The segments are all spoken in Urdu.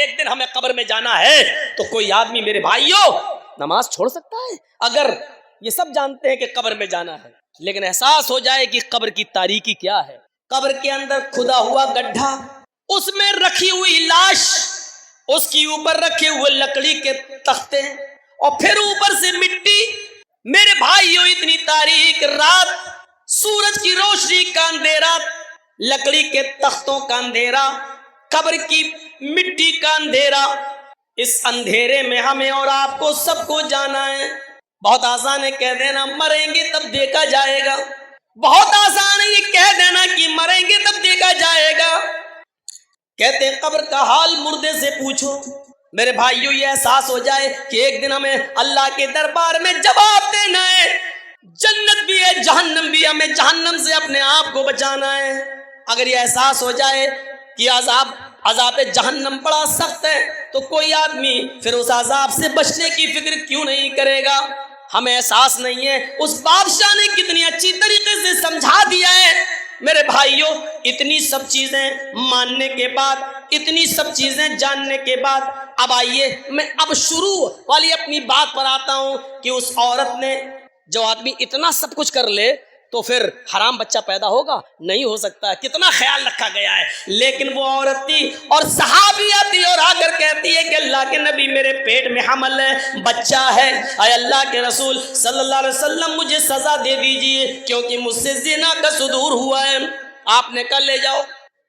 ایک دن ہمیں قبر میں جانا ہے تو کوئی آدمی میرے بھائیوں نماز چھوڑ سکتا ہے؟ اگر یہ سب جانتے ہیں کہ قبر میں جانا ہے، لیکن احساس ہو جائے کہ قبر کی تاریکی کیا ہے، قبر کے اندر کھدا ہوا گڈھا، اس میں رکھی ہوئی لاش، اس کے اوپر رکھے ہوئے لکڑی کے تختے اور پھر اوپر سے مٹی، میرے بھائیوں اتنی تاریک رات، سورج کی روشنی کا اندھیرا، لکڑی کے تختوں کا اندھیرا، قبر کی مٹی کا اندھیرا، اس اندھیرے میں ہمیں اور آپ کو سب کو جانا ہے۔ بہت آسان ہے کہہ دینا مریں گے تب دیکھا جائے گا، بہت آسان ہے یہ کہہ دینا کہ مریں گے تب دیکھا جائے گا، کہتے ہیں قبر کا حال مردے سے پوچھو۔ میرے بھائیوں یہ احساس ہو جائے کہ ایک دن ہمیں اللہ کے دربار میں جواب دینا ہے، جنت بھی ہے جہنم بھی، ہمیں جہنم سے اپنے آپ کو بچانا ہے۔ اگر یہ احساس ہو جائے کہ عذاب جہنم بڑا سخت ہے تو کوئی آدمی پھر اس عذاب سے بچنے کی فکر کیوں نہیں کرے گا؟ ہمیں احساس نہیں ہے اس بادشاہ نے کتنی اچھی طریقے سے سمجھا دیا ہے۔ میرے بھائیوں اتنی سب چیزیں ماننے کے بعد، اتنی سب چیزیں جاننے کے بعد، اب آئیے میں اب شروع والی اپنی بات پر آتا ہوں کہ اس عورت نے، جو آدمی اتنا سب کچھ کر لے تو پھر حرام بچہ پیدا ہوگا؟ نہیں ہو سکتا، کتنا خیال رکھا گیا ہے، لیکن وہ عورت تھی اور صحابیہ تھی اور آ کر کہتی ہے کہ اللہ کے نبی میرے پیٹ میں حمل ہے، بچہ ہے، اے اللہ کے رسول صلی اللہ علیہ وسلم مجھے سزا دے دیجئے کیونکہ مجھ سے زنا کا صدور ہوا ہے۔ آپ نے کہا لے جاؤ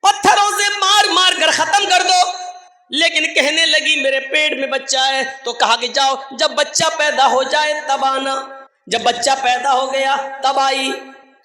پتھروں سے مار مار کر ختم کر دو، لیکن کہنے لگی میرے پیٹ میں بچہ ہے، تو کہا کہ جاؤ جب بچہ پیدا ہو جائے تب آنا۔ جب بچہ پیدا ہو گیا تب آئی،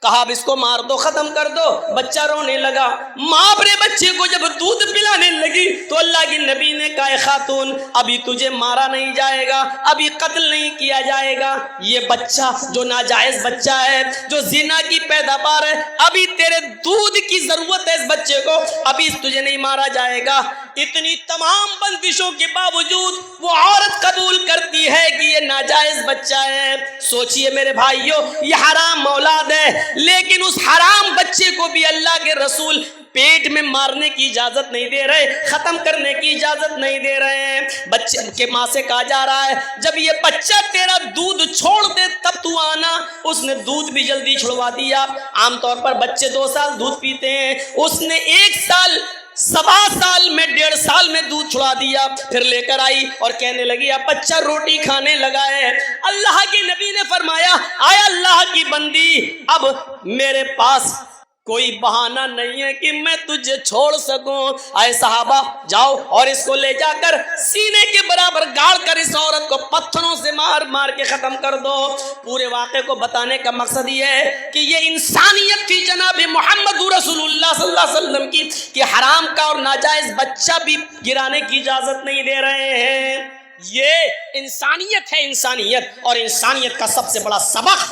کہا اب اس کو مار دو ختم کر دو، بچہ رونے لگا، ماں اپنے بچے کو جب دودھ پلانے لگی تو اللہ کے نبی نے کہا اے خاتون ابھی تجھے مارا نہیں جائے گا، ابھی قتل نہیں کیا جائے گا، یہ بچہ جو ناجائز بچہ ہے، جو زنا کی پیداوار ہے، ابھی تیرے دودھ کی ضرورت ہے اس بچے کو، ابھی تجھے نہیں مارا جائے گا۔ اتنی تمام بندشوں کے باوجود وہ عورت قبول کرتی ہے کہ یہ ناجائز بچہ ہے۔ سوچئے میرے بھائیوں یہ حرام اولاد ہے، لیکن اس حرام بچے کو بھی اللہ کے رسول پیٹ میں مارنے کی اجازت نہیں دے رہے، ختم کرنے کی اجازت نہیں دے رہے ہیں۔ بچے کے ماں سے کہا جا رہا ہے جب یہ بچہ تیرا دودھ چھوڑ دے تب تو آنا۔ اس نے دودھ بھی جلدی چھڑوا دیا۔ عام طور پر بچے 2 سال دودھ پیتے ہیں، اس نے 1 سال 1.25 سال میں 1.5 سال میں دودھ چھڑا دیا۔ پھر لے کر آئی اور کہنے لگی اب بچہ روٹی کھانے لگا ہے۔ اللہ کے نبی نے فرمایا آیا اللہ کی بندی اب میرے پاس کوئی بہانہ نہیں ہے کہ میں تجھے چھوڑ سکوں، اے صحابہ جاؤ اور اس کو لے جا کر سینے کے برابر گاڑ کر اس عورت کو پتھروں سے مار مار کے ختم کر دو۔ پورے واقعے کو بتانے کا مقصد یہ ہے کہ یہ انسانیت تھی جناب محمد رسول اللہ صلی اللہ علیہ وسلم کی کہ حرام کا اور ناجائز بچہ بھی گرانے کی اجازت نہیں دے رہے ہیں۔ یہ انسانیت ہے، انسانیت، اور انسانیت کا سب سے بڑا سبق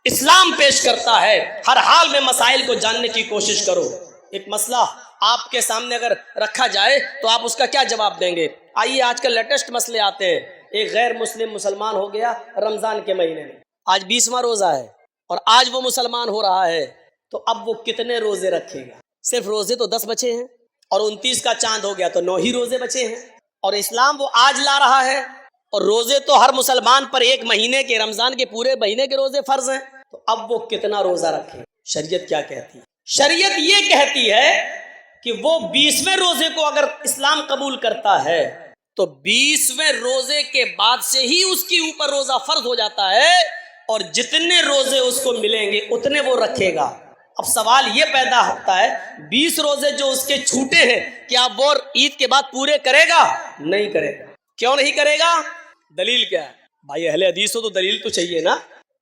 اسلام پیش کرتا ہے۔ ہر حال میں مسائل کو جاننے کی کوشش کرو۔ ایک مسئلہ آپ کے سامنے اگر رکھا جائے تو آپ اس کا کیا جواب دیں گے؟ آئیے آج کل لیٹسٹ مسئلے آتے ہیں۔ ایک غیر مسلم مسلمان ہو گیا رمضان کے مہینے میں، آج 20واں روزہ ہے اور آج وہ مسلمان ہو رہا ہے، تو اب وہ کتنے روزے رکھے گا؟ صرف روزے تو 10 بچے ہیں اور 29 کا چاند ہو گیا تو 9 ہی روزے بچے ہیں، اور اسلام وہ آج لا رہا ہے اور روزے تو ہر مسلمان پر 1 مہینے کے، رمضان کے پورے مہینے کے روزے فرض ہیں، تو اب وہ کتنا روزہ رکھے؟ شریعت کیا کہتی ہے؟ شریعت یہ کہتی ہے کہ وہ 20ویں روزے کو اگر اسلام قبول کرتا ہے تو 20ویں روزے کے بعد سے ہی اس کے اوپر روزہ فرض ہو جاتا ہے، اور جتنے روزے اس کو ملیں گے اتنے وہ رکھے گا۔ اب سوال یہ پیدا ہوتا ہے 20 روزے جو اس کے چھوٹے ہیں کیا وہ عید کے بعد پورے کرے گا؟ نہیں کرے گا۔ کیوں نہیں کرے گا؟ دلیل کیا ہے؟ بھائی اہل حدیث ہو تو دلیل تو چاہیے نا۔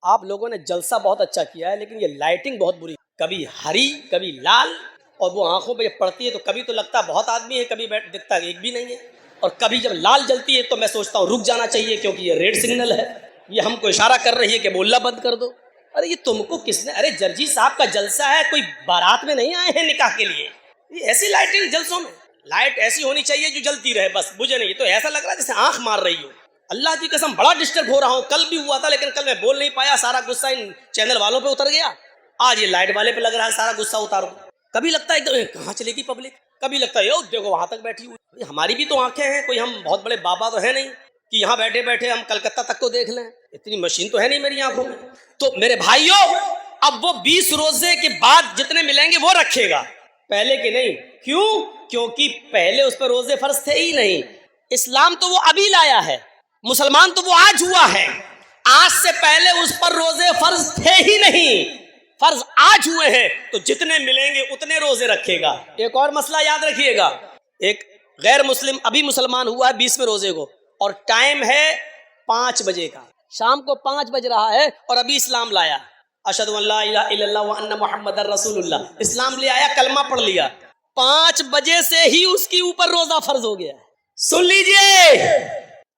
آپ لوگوں نے جلسہ بہت اچھا کیا ہے لیکن یہ لائٹنگ بہت بری، کبھی ہری کبھی لال، اور وہ آنکھوں پہ پڑتی ہے تو کبھی تو لگتا بہت آدمی ہے، کبھی دکھتا ایک بھی نہیں ہے، اور کبھی جب لال جلتی ہے تو میں سوچتا ہوں رک جانا چاہیے کیونکہ یہ ریڈ سگنل ہے، یہ ہم کو اشارہ کر رہی ہے کہ بولنا بند کر دو۔ ارے یہ تم کو کس نے، ارے جرجی صاحب کا جلسہ ہے، کوئی بارات میں نہیں آئے ہیں نکاح کے لیے، یہ ایسی لائٹنگ جلسوں میں لائٹ ایسی ہونی چاہیے جو جلتی رہے، بس بجھے نہیں، تو ایسا لگ رہا ہے جیسے آنکھ مار رہی ہو۔ اللہ کی قسم بڑا ڈسٹرب ہو رہا ہوں، کل بھی ہوا تھا لیکن کل میں بول نہیں پایا، سارا غصہ ان چینل والوں پہ اتر گیا، آج یہ لائٹ والے پہ لگ رہا ہے سارا غصہ اتارو۔ کبھی لگتا ہے کہ کہاں چلے گی پبلک، کبھی لگتا ہے یو دیکھو وہاں تک بیٹھی ہوئی, ہماری بھی تو آنکھیں ہیں, کوئی ہم بہت بڑے بابا تو ہے نہیں کہ یہاں بیٹھے بیٹھے ہم کلکتہ تک تو دیکھ لیں, اتنی مشین تو ہے نہیں میری آنکھوں میں. تو میرے بھائیوں اب وہ 20 روزے کے بعد جتنے ملیں گے وہ رکھے گا, پہلے کے نہیں. کیوں؟ کیونکہ پہلے اس پر روزے فرض تھے ہی نہیں. اسلام تو وہ ابھی لایا ہے, مسلمان تو وہ آج ہوا ہے, آج سے پہلے اس پر روزے فرض تھے ہی نہیں, فرض آج ہوئے ہیں, تو جتنے ملیں گے اتنے روزے رکھے گا. ایک اور مسئلہ یاد رکھیے گا, ایک غیر مسلم ابھی مسلمان ہوا ہے 20ویں روزے کو, اور ٹائم ہے 5 بجے کا, شام کو 5 بج رہا ہے اور ابھی اسلام لایا, اشہد ان لا الہ الا اللہ وان محمد رسول اللہ, اسلام لے آیا, کلمہ پڑھ لیا, 5 بجے سے ہی اس کے اوپر روزہ فرض ہو گیا ہے. سن لیجئے,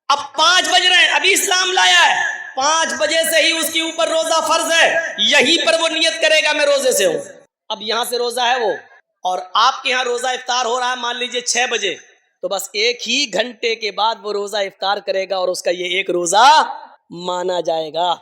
اب 5 بج رہے ہیں, ابھی اسلام لایا ہے, 5 بجے سے ہی اس کے اوپر روزہ فرض ہے, یہیں پر وہ نیت کرے گا میں روزے سے ہوں. اب یہاں سے روزہ ہے وہ, اور آپ کے یہاں روزہ افطار ہو رہا ہے مان لیجئے 6 بجے, تو بس 1 ہی گھنٹے کے بعد وہ روزہ افطار کرے گا اور اس کا یہ ایک روزہ مانا جائے گا.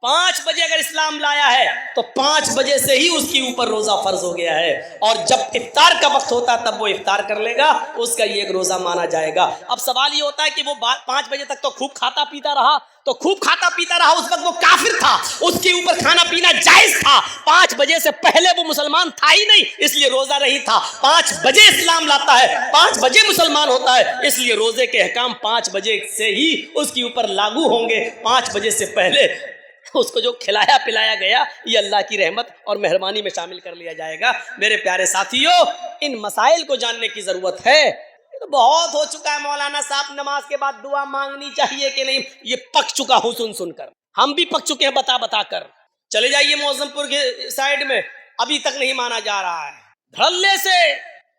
5 بجے اگر اسلام لایا ہے تو 5 بجے سے ہی اس کے اوپر روزہ فرض ہو گیا ہے, اور جب افطار کا وقت ہوتا تب وہ افطار کر لے گا, اس کا یہ ایک روزہ مانا جائے گا. اب سوال یہ ہوتا ہے کہ وہ 5 بجے تک تو خوب کھاتا پیتا رہا, تو خوب کھاتا پیتا رہا, اس وقت وہ کافر تھا, اس کے اوپر کھانا پینا جائز تھا, 5 بجے سے پہلے وہ مسلمان تھا ہی نہیں, اس لیے روزہ نہیں تھا. 5 بجے اسلام لاتا ہے, 5 بجے مسلمان ہوتا ہے, اس لیے روزے کے احکام 5 بجے سے ہی اس کے اوپر لاگو ہوں گے. 5 بجے سے پہلے اس کو جو کھلایا پلایا گیا یہ اللہ کی رحمت اور مہربانی میں شامل کر لیا جائے گا. میرے پیارے ساتھیوں, ان مسائل کو جاننے کی ضرورت ہے. تو بہت ہو چکا ہے مولانا صاحب نماز کے بعد دعا مانگنی چاہیے کہ نہیں, یہ پک چکا ہوں سن سن کر, ہم بھی پک چکے ہیں بتا بتا کر. چلے جائیے معظم پور کے سائڈ میں, ابھی تک نہیں مانا جا رہا ہے, دھڑلے سے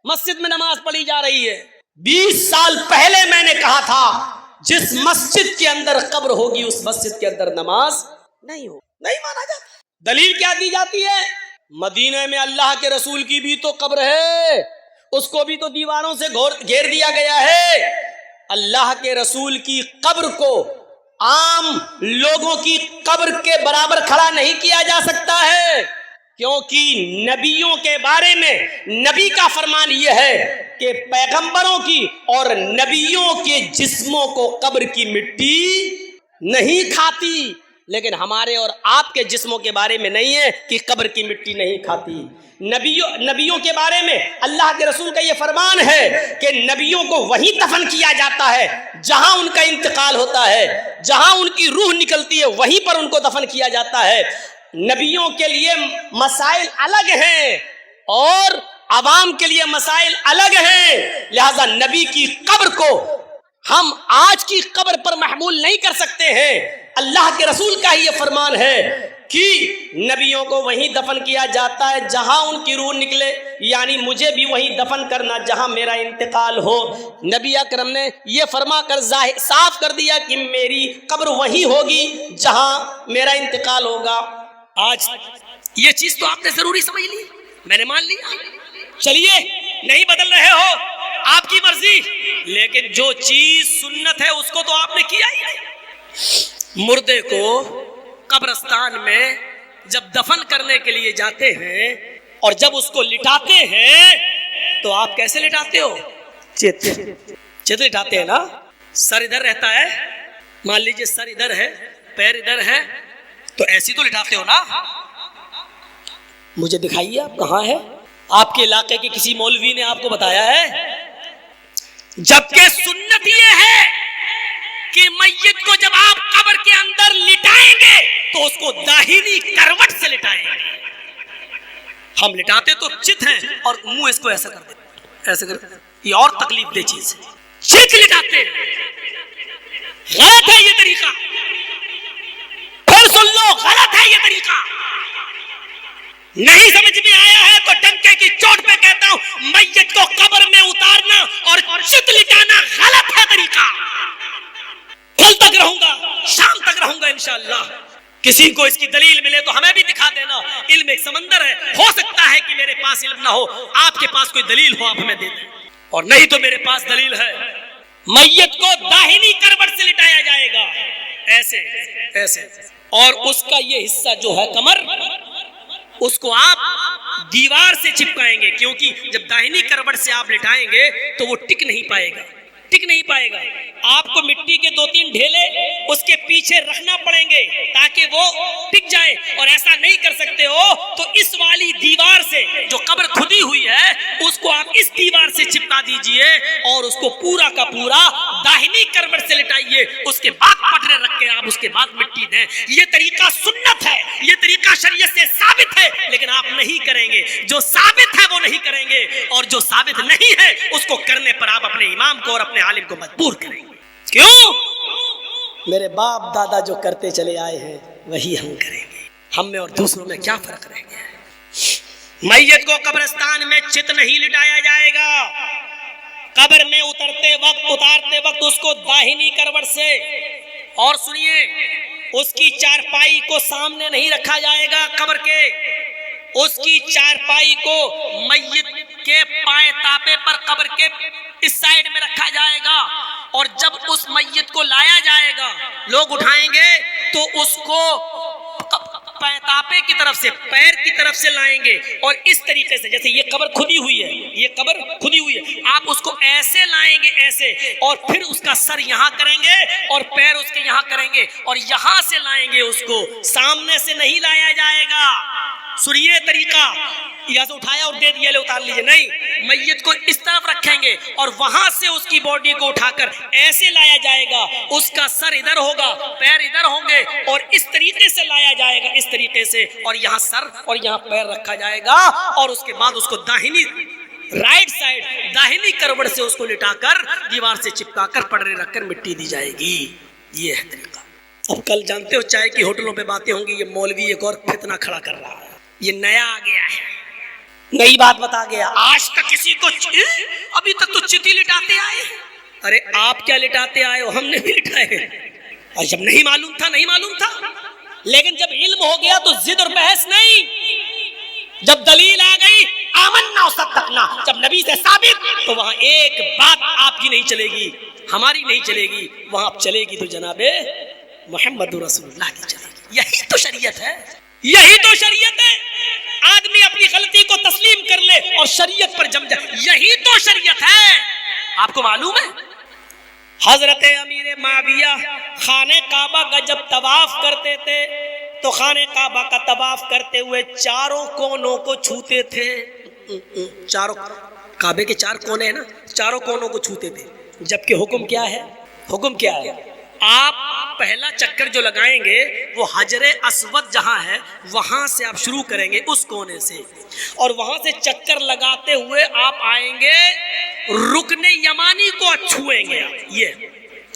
مسجد میں نماز پڑھی جا رہی ہے. 20 سال پہلے میں نے کہا تھا جس مسجد کے اندر قبر ہوگی اس مسجد کے اندر نماز نہیں ہو, نہیں مانا جاتا. دلیل کیا دی جاتی ہے؟ مدینہ میں اللہ کے رسول کی بھی تو قبر ہے, اس کو بھی تو دیواروں سے گھیر دیا گیا ہے. اللہ کے رسول کی قبر کو عام لوگوں کی قبر کے برابر کھڑا نہیں کیا جا سکتا ہے, کیونکہ نبیوں کے بارے میں نبی کا فرمان یہ ہے کہ پیغمبروں کی اور نبیوں کے جسموں کو قبر کی مٹی نہیں کھاتی, لیکن ہمارے اور آپ کے جسموں کے بارے میں نہیں ہے کہ قبر کی مٹی نہیں کھاتی. نبیوں کے بارے میں اللہ کے رسول کا یہ فرمان ہے کہ نبیوں کو وہیں دفن کیا جاتا ہے جہاں ان کا انتقال ہوتا ہے, جہاں ان کی روح نکلتی ہے وہیں پر ان کو دفن کیا جاتا ہے. نبیوں کے لیے مسائل الگ ہیں اور عوام کے لیے مسائل الگ ہیں, لہذا نبی کی قبر کو ہم آج کی قبر پر محمول نہیں کر سکتے ہیں. اللہ کے رسول کا ہی یہ فرمان ہے کہ نبیوں کو وہیں دفن کیا جاتا ہے جہاں ان کی روح نکلے, یعنی مجھے بھی وہیں دفن کرنا جہاں میرا انتقال ہو. نبی اکرم نے یہ فرما کر صاف کر دیا کہ میری قبر وہیں ہوگی جہاں میرا انتقال ہوگا. آج یہ چیز تو آپ نے ضروری سمجھ لی, میں نے مان لیا, چلیے نہیں بدل رہے ہو آپ کی مرضی, لیکن جو چیز سنت ہے اس کو تو آپ نے کیا ہی نہیں. مردے کو قبرستان میں جب دفن کرنے کے لیے جاتے ہیں اور جب اس کو لٹاتے ہیں تو آپ کیسے لٹاتے ہو؟ چت لٹاتے ہیں نا, سر ادھر رہتا ہے, مان لیجئے سر ادھر ہے, پیر ادھر ہے, تو ایسی تو لٹاتے ہو نا. مجھے دکھائیے آپ کہاں ہے, آپ کے علاقے کے کسی مولوی نے آپ کو بتایا ہے؟ جبکہ سنت یہ ہے کہ میت کو جب آپ قبر کے اندر لٹائیں گے تو اس کو داہنی کروٹ سے لٹائیں گے. ہم لٹاتے تو چت ہیں اور منہ اس کو ایسا کر دیتے, ایسا کر, یہ اور تکلیف دہ چیز ہے. چت لٹاتے ہیں, غلط ہے یہ طریقہ, پھر سن لو غلط ہے یہ طریقہ. نہیں سمجھ میں آیا ہے تو ڈنکے کی چوٹ پہ کہتا ہوں میت کو قبر میں اتارنا اور چت لٹانا غلط ہے طریقہ. کل تک رہوں گا, شام تک رہوں گا انشاءاللہ. کسی کو اس کی دلیل ملے تو ہمیں بھی دکھا دینا. علم ایک سمندر ہے, ہو سکتا ہے کہ میرے پاس علم نہ ہو, آپ کے پاس کوئی دلیل ہو آپ ہمیں دے دیں, اور نہیں تو میرے پاس دلیل ہے. میت کو داہنی کروٹ سے لٹایا جائے گا, ایسے ایسے, اور اس کا یہ حصہ جو ہے کمر, اس کو آپ دیوار سے چپکائیں گے، کیونکہ جب داہنی کروٹ سے آپ لٹائیں گے تو وہ ٹک نہیں پائے گا، ٹک نہیں پائے گا۔ آپ کو مٹی کے 2-3 ڈھیلے اس کے پیچھے رکھنا پڑیں گے تاکہ وہ ٹک جائے، اور ایسا نہیں کر سکتے ہو تو اس والی دیوار سے جو قبر کھدی ہوئی ہے اس کو آپ اس دیوار سے چپکا دیجئے اور اس کو پورا کا پورا داہنی کروٹ سے لٹائیے، اس کے بعد پٹرے رکھ کے آپ اس کے بعد مٹی دیں۔ یہ طریقہ سنت ہے، یہ طریقہ شریعت سے ثابت ہے، لیکن آپ نہیں کریں گے۔ جو ثابت ہے وہ نہیں کریں گے، اور جو ثابت نہیں ہے اس کو کرنے پر آپ اپنے امام کو اور اپنے عالم کو مجبور کریں گے۔ کیوں؟ میرے باپ دادا جو کرتے چلے آئے ہیں وہی ہم کریں گے، ہم میں اور دوسروں میں کیا فرق رہ گیا ہے؟ میت کو قبرستان میں چت نہیں لٹایا جائے گا، قبر میں اتارتے وقت اس کو داہنی کروٹ سے، اور سنیے اس کی چارپائی کو سامنے نہیں رکھا جائے گا قبر کے، اس کی چارپائی کو میت کے پائے تاپے پر قبر کے اس سائیڈ میں رکھا جائے گا، اور جب اس میت کو لایا جائے گا لوگ اٹھائیں گے تو اس کو تاپے کی طرف سے، پیر کی طرف سے لائیں گے، اور اس طریقے سے جیسے یہ قبر کھدی ہوئی ہے، یہ قبر کھدی ہوئی ہے، آپ اس کو ایسے لائیں گے ایسے، اور پھر اس کا سر یہاں کریں گے اور پیر اس کے یہاں کریں گے، اور یہاں سے لائیں گے، اس کو سامنے سے نہیں لایا جائے گا۔ سنیے طریقہ، یہاں سے اٹھایا اور دے دیا لے اتار لیجئے، نہیں، میت کو اس طرف رکھیں گے اور وہاں سے اس کی باڈی کو اٹھا کر ایسے لایا جائے گا، اس کا سر ادھر ہوگا، پیر ادھر ہوں گے، اور اس طریقے سے لایا جائے گا، اس طریقے سے، اور یہاں سر اور یہاں پیر رکھا جائے گا، اور اس کے بعد اس کو داہنی رائٹ سائڈ داہنی کروٹ سے اس کو لٹا کر دیوار سے چپکا کر پڑھے رکھ کر مٹی دی جائے گی۔ یہ ہے طریقہ۔ اب کل جانتے ہو چائے کی ہوٹلوں پہ باتیں ہوں گی، یہ مولوی ایک اور فتنہ کھڑا کر رہا ہے، یہ نیا آ گیا ہے، نئی بات بتا گیا۔ آج تک کسی کو ابھی تک تو چتی لٹاتے آئے، ارے آپ کیا لٹاتے آئے ہو، ہم نے بھی لٹائے ہیں، اور جب نہیں معلوم تھا نہیں معلوم تھا، لیکن جب علم ہو گیا تو ضد اور بحث نہیں، جب دلیل آ گئی آمنا صدقنا، جب نبی سے ثابت، تو وہاں ایک بات آپ کی نہیں چلے گی، ہماری نہیں چلے گی، وہاں چلے گی تو جناب محمد رسول اللہ کی چلے گی۔ یہی تو شریعت ہے، یہی تو شریعت ہے۔ آدمی اپنی غلطی کو تسلیم کر لے اور شریعت پر جم جائے، یہی تو شریعت ہے۔ آپ کو معلوم ہے حضرت امیر معاویہ خانہ کعبہ کا جب طواف کرتے تھے تو خانہ کعبہ کا طواف کرتے ہوئے چاروں کونوں کو چھوتے تھے، چاروں کعبے کے 4 کونے ہیں نا، چاروں کونوں کو چھوتے تھے، جبکہ حکم کیا ہے؟ حکم کیا ہے؟ آپ پہلا چکر جو لگائیں گے وہ حجر اسود جہاں ہے وہاں سے آپ شروع کریں گے، اس کونے سے، اور وہاں سے چکر لگاتے ہوئے آپ آئیں گے رکن یمانی کو چھوئیں گے، یہ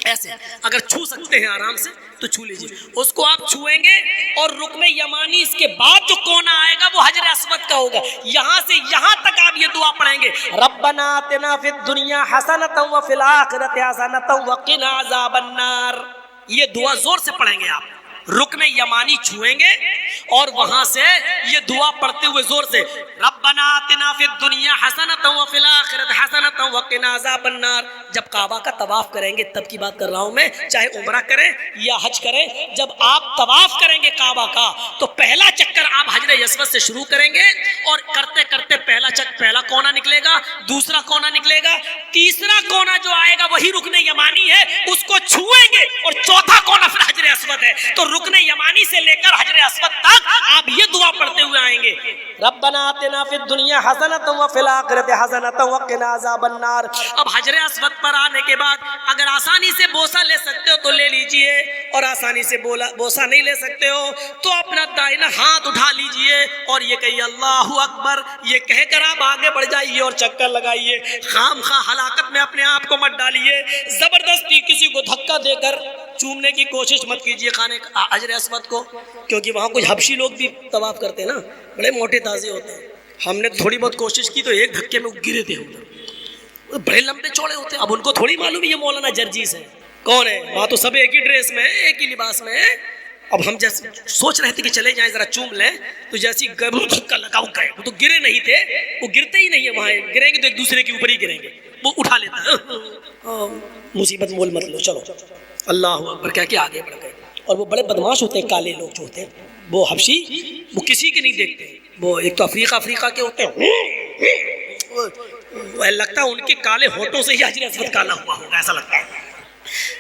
ایسے اگر چھو سکتے ہیں آرام سے تو چھو لیجئے، اس کو آپ چھوئیں گے، اور رکن یمانی اس کے بعد جو کونا آئے گا وہ حجر اسود کا ہوگا، یہاں سے یہاں تک آپ یہ دعا پڑھیں گے، ربنا آتنا فی الدنیا حسنۃ وفی الآخرۃ حسنۃ وقنا عذاب النار۔ یہ دعا زور سے پڑھیں گے آپ، رکن یمانی چھوئیں گے اور وہاں سے یہ دعا پڑھتے ہوئے زور سے، ربنا آتنا فی الدنیا حسنۃ وفی الآخرۃ حسنۃ وقنا عذاب النار۔ جب کعبہ کا طواف کریں گے، تب کی بات کر رہا ہوں میں، چاہے عمرہ کریں یا حج کریں، جب آپ طواف کریں گے کعبہ کا تو پہلا چکر آپ حجر اسود سے شروع کریں گے، اور کرتے کرتے پہلا کونا نکلے گا، دوسرا کونا نکلے گا، تیسرا کونا جو آئے گا وہی رکن یمانی ہے، اس کو چھوئیں گے، اور چوتھا کونا پھر حجر اسود ہے، تو رکن یمانی سے لے کر حجر اسود تک آپ یہ دعا پڑھتے ہوئے آئیں گے، ربنا آتنا فی الدنیا حسنۃ وفی الآخرۃ حسنۃ وقنا عذاب النار۔ اب حجر اسود پر آنے کے بعد اگر آسانی سے بوسہ لے سکتے ہو تو لے لیجئے، اور آسانی سے بوسہ نہیں لے سکتے ہو تو اپنا دائنا ہاتھ اٹھا لیجئے اور یہ کہیے اللہ اکبر، یہ کہہ کر آپ آگے بڑھ جائیے اور چکر لگائیے، خام خواہ ہلاکت میں اپنے آپ کو مت ڈالیے، زبردستی کسی کو دھکا دے کر چومنے کی کوشش مت کیجیے خانے حجر اسود کو، کیونکہ وہاں کچھ حبشی لوگ بھی طواف کرتے ہیں نا، بڑے موٹے تازے ہوتے ہیں، ہم نے تھوڑی بہت کوشش کی تو ایک دھکے میں گرے تھے، بڑے لمبے چوڑے ہوتے ہیں، اب ان کو تھوڑی معلوم ہے یہ مولانا جرجیس ہے کون ہے، وہاں تو سب ایک ہی ڈریس میں ہے، ایک ہی لباس میں ہے۔ اب ہم جیسے سوچ رہے تھے کہ چلے جائیں ذرا چوم لیں، تو جیسی دھکا لگاؤ گئے، وہ تو گرے نہیں تھے، وہ گرتے ہی نہیں ہے، وہاں گریں گے تو ایک دوسرے کے اوپر ہی گریں گے، وہ اٹھا لیتا ہے، مصیبت مول مت لو، چلو اللہ اکبر کہہ کے آگے بڑھ گئے، اور وہ بڑے بدماش ہوتے ہیں کالے لوگ جو ہوتے ہیں وہ حبشی، وہ کسی کے نہیں دیکھتے، وہ ایک تو افریقہ کے ہوتے ہیں، وہ لگتا ہے ان کے کالے ہونٹوں سے ہی حجر اسود کالا ہوا ہوگا، ایسا لگتا ہے،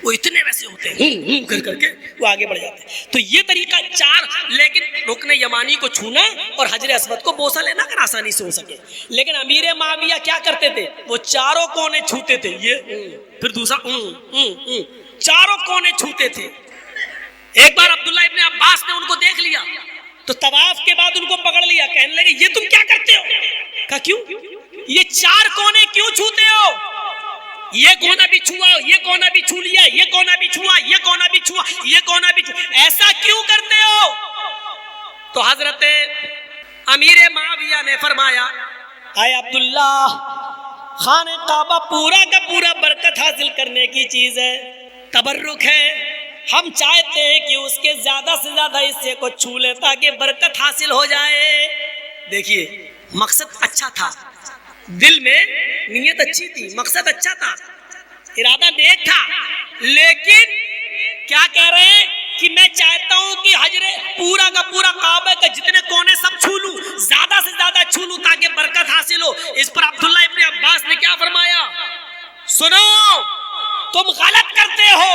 وہ اتنے ویسے ہوتے ہیں کر کے وہ آگے بڑھ جاتے ہیں۔ تو یہ طریقہ چار، لیکن رکن یمانی کو چھونا اور حجر اسود کو بوسہ لینا اگر آسانی سے ہو سکے، لیکن امیر معاویہ کیا کرتے تھے، وہ چاروں کونے چھوتے تھے، یہ پھر دوسرا چاروں کونے چھوتے تھے۔ ایک بار عبداللہ ابن عباس نے ان کو دیکھ لیا تو طواف کے بعد ان کو پکڑ لیا، کہنے لگے یہ تم کیا کرتے ہو؟ کہا کیوں؟ یہ چار کونے کیوں چھوتے ہو؟ یہ کونا بھی چھوا، یہ کونا بھی چھو لیا، یہ کونا بھی چھوا، یہ کونا بھی چھوا، یہ کونا بھی چھوا، ایسا کیوں کرتے ہو؟ تو حضرت امیر معاویہ نے فرمایا اے عبداللہ، خانہ کعبہ پورا کا پورا برکت حاصل کرنے کی چیز ہے، تبرک ہے، ہم چاہتے ہیں کہ اس کے زیادہ سے زیادہ حصے کو چھو لیں تاکہ برکت حاصل ہو جائے۔ دیکھیے مقصد اچھا تھا، دل میں نیت اچھی تھی، مقصد اچھا تھا، ارادہ نیک تھا، لیکن کیا کہہ رہے ہیں کہ میں چاہتا ہوں کہ حجر پورا کا پورا کعبہ کے جتنے کونے سب چھو لوں، زیادہ سے زیادہ چھو لوں تاکہ برکت حاصل ہو۔ اس پر عبداللہ ابن عباس نے کیا فرمایا، سنو تم غلط کرتے ہو،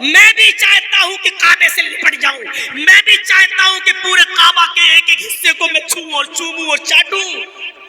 میں بھی چاہتا ہوں کہ کعبے سے لپٹ جاؤں، میں بھی چاہتا ہوں کہ پورے کعبہ کے ایک ایک حصے کو میں چھوں اور چوموں اور چاٹوں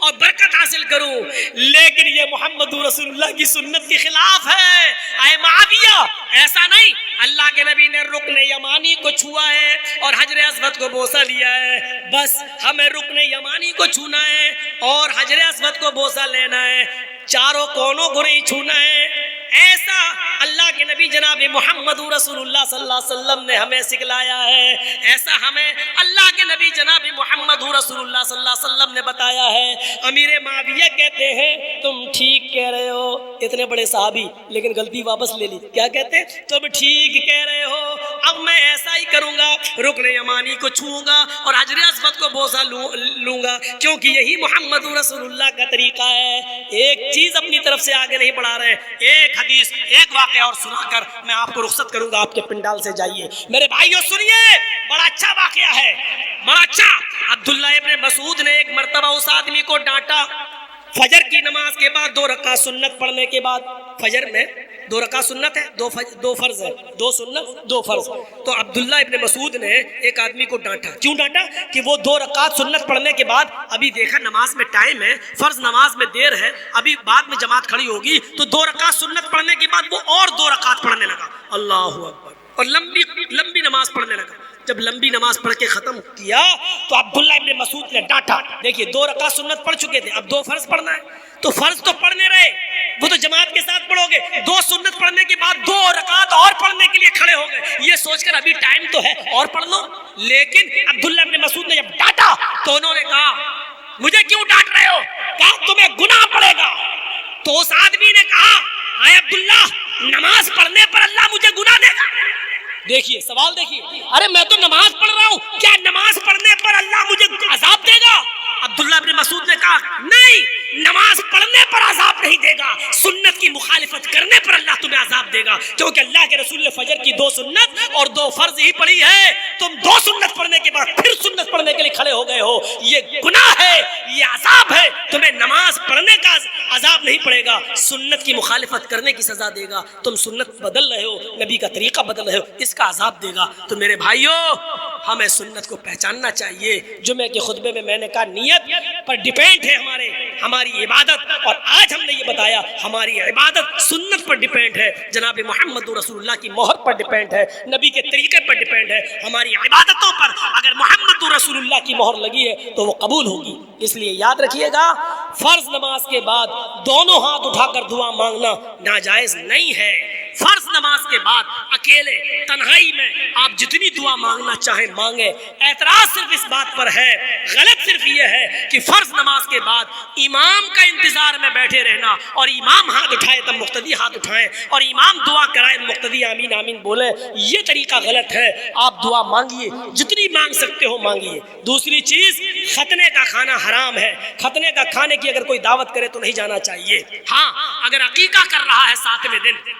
اور برکت حاصل کروں، لیکن یہ محمد رسول اللہ کی سنت کے خلاف ہے۔ اے معاویہ ایسا نہیں، اللہ کے نبی نے رکن یمانی کو چھوا ہے اور حجر اسود کو بوسہ لیا ہے، بس ہمیں رکن یمانی کو چھونا ہے اور حجر اسود کو بوسہ لینا ہے، چاروں کونوں کو نہیں چھونا ہے۔ ایسا اللہ کے نبی جناب محمد رسول اللہ صلی اللہ علیہ وسلم نے ہمیں سکھلایا ہے، ایسا ہمیں اللہ کے نبی جناب محمد رسول اللہ صلی اللہ علیہ وسلم نے بتایا ہے۔ امیر معاویہ کہتے ہیں تم ٹھیک کہہ رہے ہو، اتنے بڑے صحابی لیکن غلطی واپس لے لی، کیا کہتے ہیں، تم ٹھیک کہہ رہے ہو، اب میں ایسا ہی کروں گا، رکن یمانی کو چھوؤں گا اور حجر اسود کو بوسہ لوں گا، کیونکہ یہی محمد رسول اللہ کا طریقہ ہے۔ ایک چیز اپنی طرف سے آگے نہیں بڑھا رہے، ایک حدیث ایک واقعہ اور سنا کر میں آپ کو رخصت کروں گا، آپ کے پنڈال سے جائیے۔ میرے بھائیو سنیے، بڑا اچھا واقعہ ہے، بڑا اچھا۔ عبداللہ ابن مسعود نے ایک مرتبہ اس آدمی کو ڈانٹا، فجر کی نماز کے بعد 2 رکعت سنت پڑھنے کے بعد، فجر میں 2 رکعت سنت ہے، 2 فرض ہے، 2 سنت 2 فرض۔ تو عبداللہ ابن مسعود نے ایک آدمی کو ڈانٹا، کیوں ڈانٹا؟ کہ وہ 2 رکعت سنت پڑھنے کے بعد، ابھی دیکھا نماز میں ٹائم ہے، فرض نماز میں دیر ہے، ابھی بعد میں جماعت کھڑی ہوگی، تو 2 رکعت سنت پڑھنے کے بعد وہ اور 2 رکعت پڑھنے لگا، اللہ اکبر، اور لمبی نماز پڑھنے لگا۔ جب لمبی نماز پڑھ کے ختم کیا تو عبداللہ ابن مسعود نے ڈانٹا، دیکھیے 2 رکعت سنت پڑھ چکے تھے، اب 2 فرض پڑھنا ہے، تو فرض تو پڑھنے رہے، وہ تو جماعت کے ساتھ پڑھو گے، 2 سنت پڑھنے کے بعد 2 رکعت اور پڑھنے کے لیے کھڑے ہو گئے، یہ سوچ کر ابھی ٹائم تو ہے اور پڑھ لو۔ لیکن عبداللہ ابن مسعود نے جب ڈانٹا تو انہوں نے کہا مجھے کیوں ڈانٹ رہے ہو؟ کہا تمہیں گناہ پڑے گا۔ تو اس آدمی نے کہا اے عبداللہ، نماز پڑھنے پر اللہ مجھے گناہ دے گا؟ دیکھیے سوال، دیکھیے، ارے میں تو نماز پڑھ رہا ہوں، کیا نماز پڑھنے پر اللہ مجھے عذاب دے گا؟ عبداللہ ابن مسعود نے کہا نہیں، نماز پڑھنے پر عذاب نہیں دے گا، سنت کی مخالفت کرنے پر اللہ تمہیں عذاب دے گا، کیونکہ اللہ کے رسول نے فجر کی 2 سنت اور 2 فرض ہی پڑھی ہے، تم 2 سنت پڑھنے کے بعد پھر سنت پڑھنے کے لیے کھڑے ہو گئے ہو، یہ گناہ ہے، یہ عذاب ہے، تمہیں نماز پڑھنے کا عذاب نہیں پڑے گا، سنت کی مخالفت کرنے کی سزا دے گا، تم سنت بدل رہے ہو، نبی کا طریقہ بدل رہے ہو، اس کا عذاب دے گا۔ تو میرے بھائیو، ہمیں سنت کو پہچاننا چاہیے۔ جمعے کے خطبے میں نے کہا نیت پر ڈیپینڈ ہے ہماری عبادت، اور آج ہم نے یہ بتایا ہماری عبادت سنت پر ڈیپینڈ ہے، جناب محمد رسول اللہ کی مہر پر ڈیپینڈ ہے، نبی کے طریقے پر ڈیپینڈ ہے، ہماری عبادتوں پر اگر محمد رسول اللہ کی مہر لگی ہے تو وہ قبول ہوگی۔ اس لیے یاد رکھیے گا، فرض نماز کے بعد دونوں ہاتھ اٹھا کر دعا مانگنا ناجائز نہیں ہے۔ فرض نماز کے بعد اکیلے تنہائی میں آپ جتنی دعا مانگنا چاہیں مانگیں۔ اعتراض صرف اس بات پر ہے، غلط صرف یہ ہے کہ فرض نماز کے بعد امام کا انتظار میں بیٹھے رہنا اور امام ہاتھ اٹھائے تب مقتدی ہاتھ اٹھائیں اور امام دعا کرائے مقتدی آمین آمین بولے، یہ طریقہ غلط ہے۔ آپ دعا مانگیے، جتنی مانگ سکتے ہو مانگیے۔ دوسری چیز، ختنے کا کھانا حرام ہے، ختنے کا کھانے کی اگر کوئی دعوت کرے تو نہیں جانا چاہیے۔ ہاں اگر عقیقہ کر رہا ہے 7ویں دن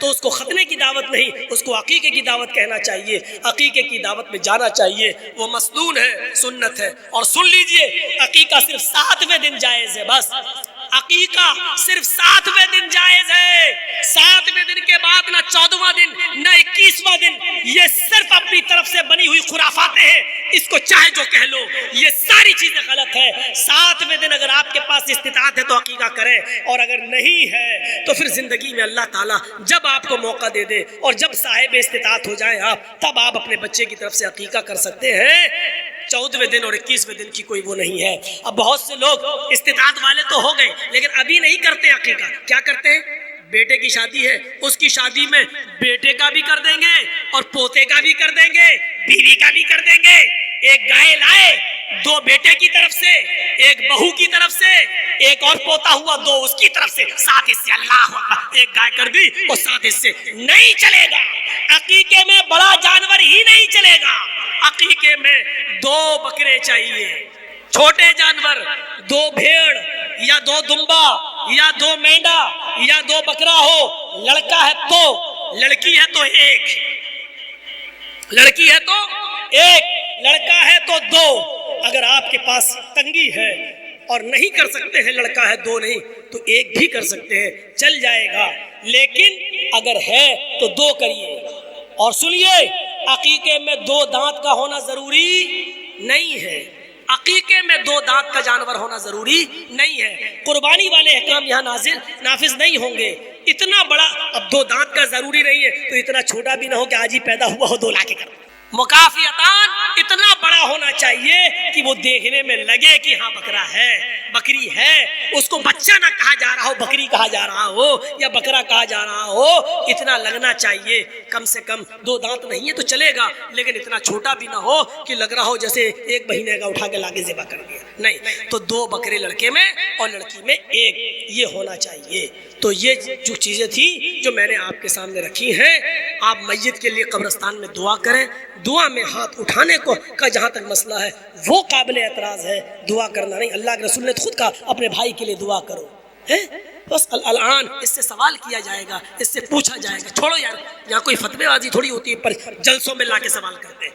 تو اس کو ختنے کی دعوت نہیں، اس کو عقیقے کی دعوت کہنا چاہیے، عقیقے کی دعوت میں جانا چاہیے، وہ مسنون ہے، سنت ہے۔ اور سن لیجئے، عقیقہ صرف 7ویں دن جائز ہے، بس عقیقہ صرف 7ویں دن جائز ہے۔ 7ویں دن کے بعد نہ 14واں دن نہ 21واں دن، یہ صرف اپنی طرف سے بنی ہوئی خرافاتیں ہیں، اس کو چاہے جو کہہ لو، یہ ساری چیزیں غلط ہے۔ 7ویں دن اگر آپ کے پاس استطاعت ہے تو عقیقہ کریں، اور اگر نہیں ہے تو پھر زندگی میں اللہ تعالیٰ جب آپ کو موقع دے دے اور جب صاحب استطاعت ہو جائیں آپ، تب آپ اپنے بچے کی طرف سے عقیقہ کر سکتے ہیں۔ 14ویں دن اور 21ویں دن کی کوئی وہ نہیں ہے۔ اب بہت سے لوگ استطاعت والے تو ہو گئے لیکن ابھی نہیں کرتے عقیقہ۔ کیا کرتے ہیں؟ بیٹے کی شادی ہے، اس کی شادی میں بیٹے کا بھی کر دیں گے اور پوتے کا بھی کر دیں گے، بیوی کا بھی کر دیں گے۔ ایک گائے لائے، 2 بیٹے کی طرف سے، ایک بہو کی طرف سے، ایک اور پوتا ہوا 2 اس کی طرف سے، 7 حصے اللہ اکبر، ایک گائے کر دی اور 7 حصے۔ نہیں چلے گا، عقیقے میں بڑا جانور ہی نہیں چلے گا، عقیقے میں 2 بکرے چاہیے، چھوٹے جانور 2 بھیڑ یا 2 دمبا یا 2 مینڈا یا 2 بکرا ہو۔ لڑکا ہے تو، لڑکی ہے تو 1، لڑکی ہے تو 1، لڑکا ہے تو 2۔ اگر آپ کے پاس تنگی ہے اور نہیں کر سکتے ہیں، لڑکا ہے 2 نہیں تو 1 بھی کر سکتے ہیں، چل جائے گا، لیکن اگر ہے تو 2 کریے۔ اور سنیے، عقیقے میں 2 دانت کا ہونا ضروری نہیں ہے، عقیقے میں 2 دانت کا جانور ہونا ضروری نہیں ہے۔ قربانی والے احکام یہاں نافذ نہیں ہوں گے۔ اتنا بڑا، اب 2 دانت کا ضروری نہیں ہے تو اتنا چھوٹا بھی نہ ہو کہ آج ہی پیدا ہوا ہو 2 لا کے کر۔ مکافیتان اتنا بڑا ہونا چاہیے کہ وہ دیکھنے میں لگے کہ ہاں بکرا ہے، بکری ہے، اس کو بچہ نہ کہا جا رہا ہو، بکری کہا جا رہا ہو یا بکرا کہا جا رہا ہو، اتنا لگنا چاہیے۔ کم سے کم 2 دانت نہیں ہے تو چلے گا، لیکن اتنا چھوٹا بھی نہ ہو کہ لگ رہا ہو جیسے 1 مہینے کا اٹھا کے لاگے ذبح کر دیا، نہیں۔ تو 2 بکرے لڑکے میں اور لڑکی میں 1، یہ ہونا چاہیے۔ تو یہ جو چیزیں تھی جو میں نے آپ کے سامنے رکھی ہیں، آپ میت کے لیے قبرستان میں دعا کریں۔ دعا میں ہاتھ اٹھانے کا جہاں تک مسئلہ ہے وہ قابل اعتراض ہے، دعا کرنا نہیں۔ اللہ کے رسول نے خود کہا اپنے بھائی کے لیے دعا کرو، بس الان اس سے سوال کیا جائے گا، اس سے پوچھا جائے گا۔ چھوڑو یار، یہاں کوئی فتوے بازی تھوڑی ہوتی ہے، پر جلسوں میں لا کے سوال کرتے ہیں۔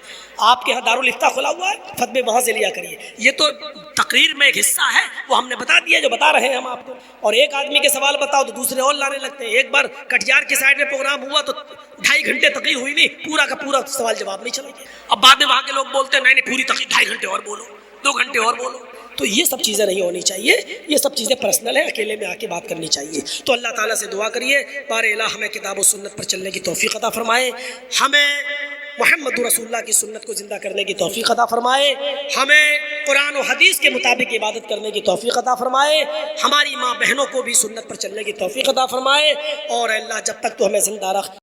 آپ کے یہاں دارالفتہ کھلا ہوا ہے، فتوے وہاں سے لیا کریے۔ یہ تو تقریر میں ایک حصہ ہے، وہ ہم نے بتا دیا جو بتا رہے ہیں ہم آپ کو۔ اور ایک آدمی کے سوال بتاؤ تو دوسرے اور لانے لگتے ہیں۔ ایک بار کٹیہار کی سائڈ میں پروگرام ہوا تو 2.5 گھنٹے تقریر ہوئی نہیں، پورا کا پورا سوال جواب نہیں چلا گیا۔ اب بعد میں وہاں کے لوگ بولتے ہیں نہیں پوری تقریر 2.5 گھنٹے اور بولو، 2 گھنٹے اور بولو۔ تو یہ سب چیزیں نہیں ہونی چاہیے، یہ سب چیزیں پرسنل ہیں، اکیلے میں آ کے بات کرنی چاہیے۔ تو اللہ تعالیٰ سے دعا کریے بار الہ ہمیں کتاب و سنت پر چلنے کی توفیق عطا فرمائے، ہمیں محمد رسول اللہ کی سنت کو زندہ کرنے کی توفیق عطا فرمائے، ہمیں قرآن و حدیث کے مطابق عبادت کرنے کی توفیق عطا فرمائے، ہماری ماں بہنوں کو بھی سنت پر چلنے کی توفیق عطا فرمائے، اور اللہ جب تک تو ہمیں زندہ رکھ